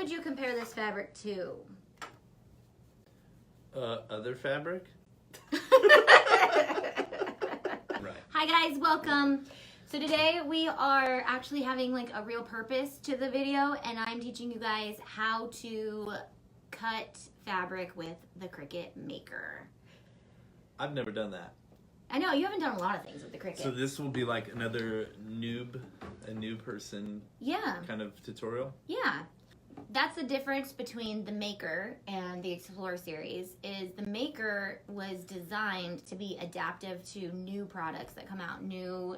would you compare this fabric to? Other fabric? Right. Hi guys, welcome. So today we are actually having like a real purpose to the video, and I'm teaching you guys how to cut fabric with the Cricut Maker. I've never done that. I know, you haven't done a lot of things with the Cricut. So this will be like another new person kind of tutorial? Yeah. That's the difference between the Maker and the Explorer series, is the Maker was designed to be adaptive to new products that come out, new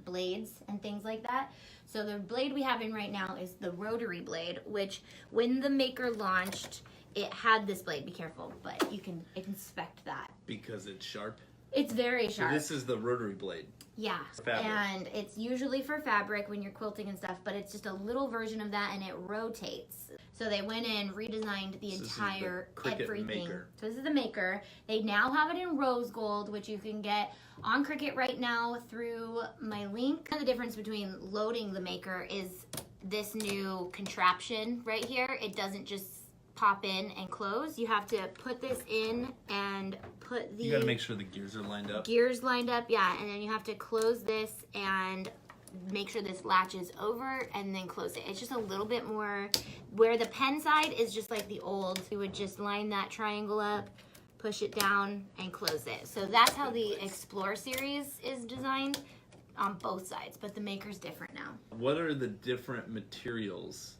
blades and things like that. So the blade we have in right now is the Rotary Blade, which when the Maker launched, it had this blade. Be careful, but you can inspect that. Because it's sharp? It's very sharp. So this is the Rotary Blade. Yeah, fabric. And it's usually for fabric when you're quilting and stuff, but it's just a little version of that, and it rotates. So they went in, redesigned the entire everything. Maker. So this is the Maker. They now have it in rose gold, which you can get on Cricut right now through my link. The difference between loading the Maker is this new contraption right here. It doesn't just pop in and close. You have to put this in and put the... You gotta make sure the gears are lined up. Gears lined up, yeah. And then you have to close this and make sure this latches over and then close it. It's just a little bit more... Where the pen side is just like the old, you would just line that triangle up, push it down, and close it. So that's how the Explorer series is designed on both sides, but the Maker's different now. What are the different materials?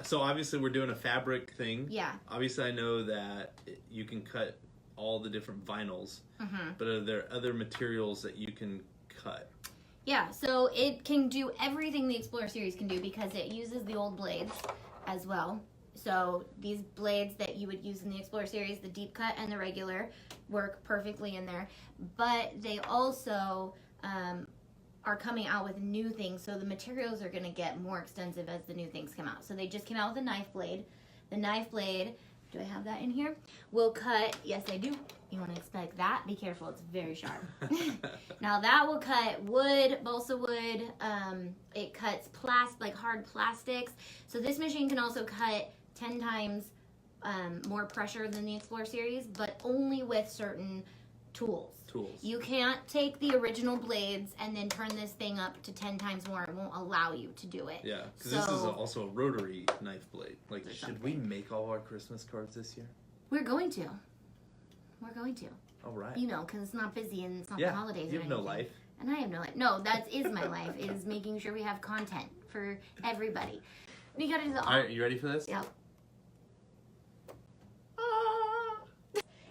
So obviously we're doing a fabric thing. Yeah. Obviously I know that you can cut all the different vinyls, but are there other materials that you can cut? Yeah, so it can do everything the Explorer series can do because it uses the old blades as well. So these blades that you would use in the Explorer series, the deep cut and the regular, work perfectly in there. But they also are coming out with new things, so the materials are going to get more extensive as the new things come out. So they just came out with a knife blade. The knife blade, do I have that in here? Will cut, yes I do. You want to expect that? Be careful, it's very sharp. Now that will cut wood, balsa wood. It cuts like hard plastics. So this machine can also cut 10 times more pressure than the Explorer series, but only with certain tools. You can't take the original blades and then turn this thing up to 10 times more. It won't allow you to do it. Yeah, because this is also a rotary knife blade. Like, should we make all our Christmas cards this year? We're going to. We're going to. All right. You know, because it's not busy and it's not the holidays. You have no life. And I have no life. No, that is my life, is making sure we have content for everybody. We got to do the... All right, you ready for this? Yep.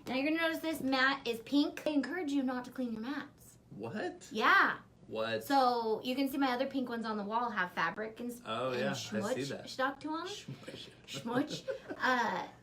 Now you're going to notice this mat is pink. I encourage you not to clean your mats. What? Yeah. What? So you can see my other pink ones on the wall have fabric and schmutz I see that. Stuck to them. Schmutz.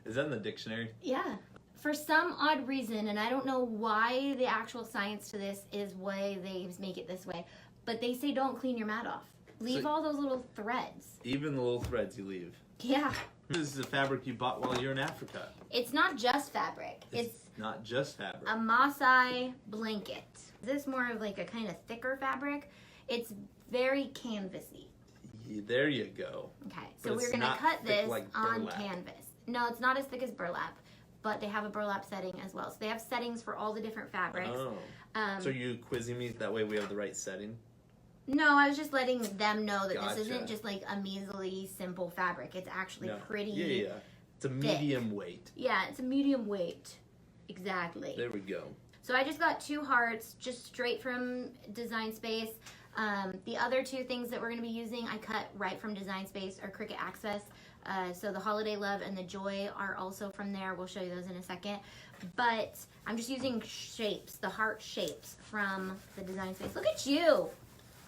Is that in the dictionary? Yeah. For some odd reason, and I don't know why the actual science to this is why they make it this way, but they say don't clean your mat off. Leave all those little threads. Even the little threads you leave. Yeah. This is the fabric you bought while you're in Africa. It's not just fabric. It's not just fabric. A Maasai blanket. This is more of like a kind of thicker fabric. It's very canvasy. Yeah, there you go. Okay, so we're going to cut this on canvas. No, it's not as thick as burlap, but they have a burlap setting as well. So they have settings for all the different fabrics. Oh. So are you quizzing me that way we have the right setting? No, I was just letting them know that this isn't just like a measly, simple fabric. It's actually pretty Yeah. It's a medium weight. Yeah, it's a medium weight. Exactly. There we go. So I just got 2 hearts, just straight from Design Space. The other 2 things that we're going to be using, I cut right from Design Space, or Cricut Access. So the Holiday Love and the Joy are also from there. We'll show you those in a second. But I'm just using shapes, the heart shapes from the Design Space. Look at you!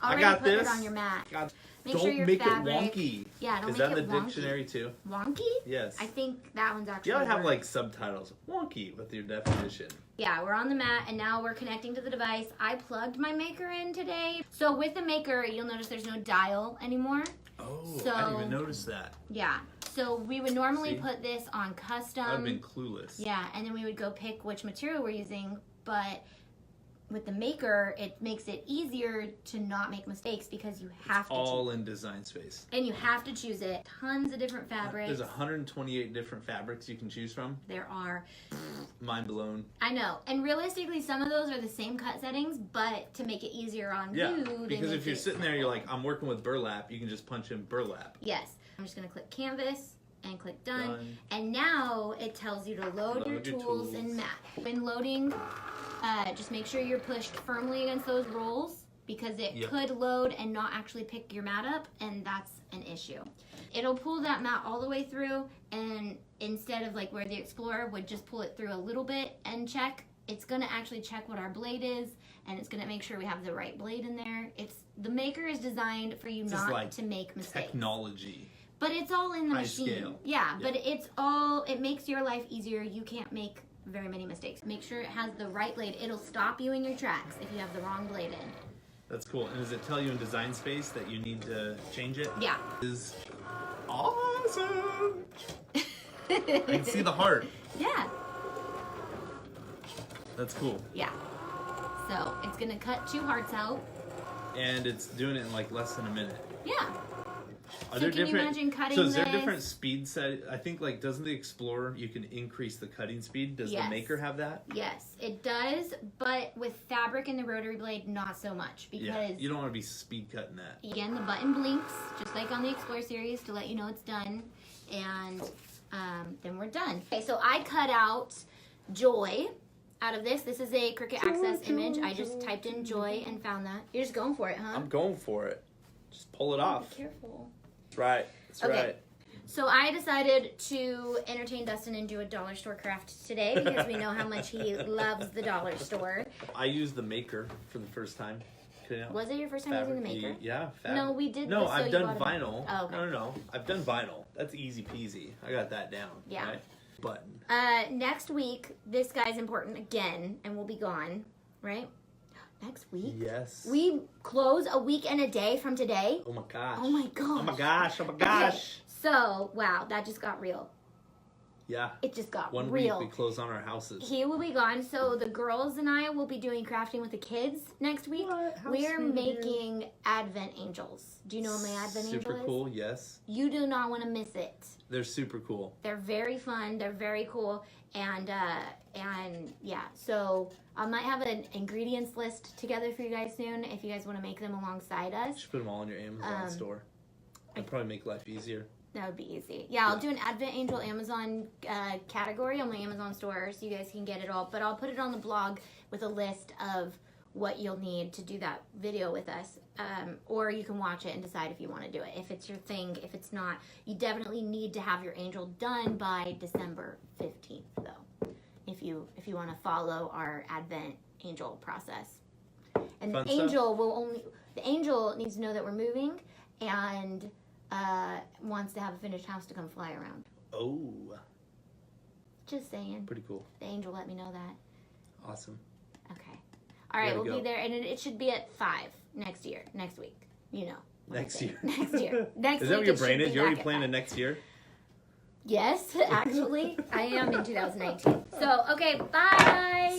Already I got put this. it on your mat. Make don't sure your make fabric, it wonky. Yeah, don't Is make that it in the wonky. dictionary too? Wonky? Yes. I think that one's actually You ought to have like subtitles. Wonky with your definition. Yeah, we're on the mat and now we're connecting to the device. I plugged my Maker in today. So with the Maker, you'll notice there's no dial anymore. Oh, I didn't even notice that. Yeah. So we would normally put this on custom. I've been clueless. Yeah, and then we would go pick which material we're using, but with the maker, it makes it easier to not make mistakes because you have to all in Design Space. And you have to choose it. Tons of different fabrics. There's 128 different fabrics you can choose from. There are. Mind blown. I know. And realistically, some of those are the same cut settings, but to make it easier on yeah, you. Because if you're sitting there, you're like, I'm working with burlap, you can just punch in burlap. Yes. I'm just going to click Canvas and click Done. And now it tells you to load your tools in mat. When loading, just make sure you're pushed firmly against those rolls because it could load and not actually pick your mat up, and that's an issue. It'll pull that mat all the way through, and instead of like where the Explorer would just pull it through a little bit and check, it's gonna actually check what our blade is, and it's gonna make sure we have the right blade in there. The maker is designed for you not to make mistakes. Technology. But it's all in the machine. Scale. Yeah, but it makes your life easier. You can't make very many mistakes. Make sure it has the right blade. It'll stop you in your tracks if you have the wrong blade in. That's cool. And does it tell you in Design Space that you need to change it? Yeah. Is awesome. I can see the heart. Yeah. That's cool. Yeah. So it's gonna cut 2 hearts out. And it's doing it in like less than a minute. Yeah. Are so there can you imagine cutting So is there this? different speed set? I think like doesn't the Explorer you can increase the cutting speed? Does the Maker have that? Yes, it does, but with fabric in the Rotary Blade, not so much because you don't want to be speed cutting that. Again, the button blinks just like on the Explorer series to let you know it's done, and then we're done. Okay, so I cut out Joy out of this. This is a Cricut Access image. I just typed in Joy and found that. You're just going for it, huh? I'm going for it. Just pull it off. Be careful. That's right. That's right. So I decided to entertain Dustin and do a dollar store craft today because we know how much he loves the dollar store. I used the Maker for the first time. Was it your first time using the Maker? Yeah. No, we did. No, I've done vinyl. Oh, okay. No. I've done vinyl. That's easy peasy. I got that down. Yeah. Right? Button. Next week, this guy's important again, and we'll be gone, right? Next week? Yes. We close a week and a day from today. Oh my gosh. Oh my gosh. Oh my gosh. Oh my gosh. Okay. So, wow, that just got real. Yeah. It just got real. 1 week we close on our houses. He will be gone, so the girls and I will be doing crafting with the kids next week. We are making Advent Angels. Do you know what my Advent Angel is? Super cool, yes. You do not want to miss it. They're super cool. They're very fun. They're very cool. And yeah, so I might have an ingredients list together for you guys soon if you guys want to make them alongside us. You should put them all in your Amazon store. That'd probably make life easier. That would be easy. Yeah, I'll do an Advent Angel Amazon category on my Amazon store so you guys can get it all. But I'll put it on the blog with a list of what you'll need to do that video with us. Or you can watch it and decide if you want to do it. If it's your thing, if it's not, you definitely need to have your angel done by December 15th, though. If you want to follow our Advent Angel process. And Fun the angel needs to know that we're moving and wants to have a finished house to come fly around. Oh. Just saying. Pretty cool. The angel let me know that. Awesome. Okay. All right, we'll be there, and it should be at 5 next week. You know. Next year. Next year. Next Is that week what your brain is? You're already back at planning 5. next year? Yes, actually. I am in 2019. So, okay, bye.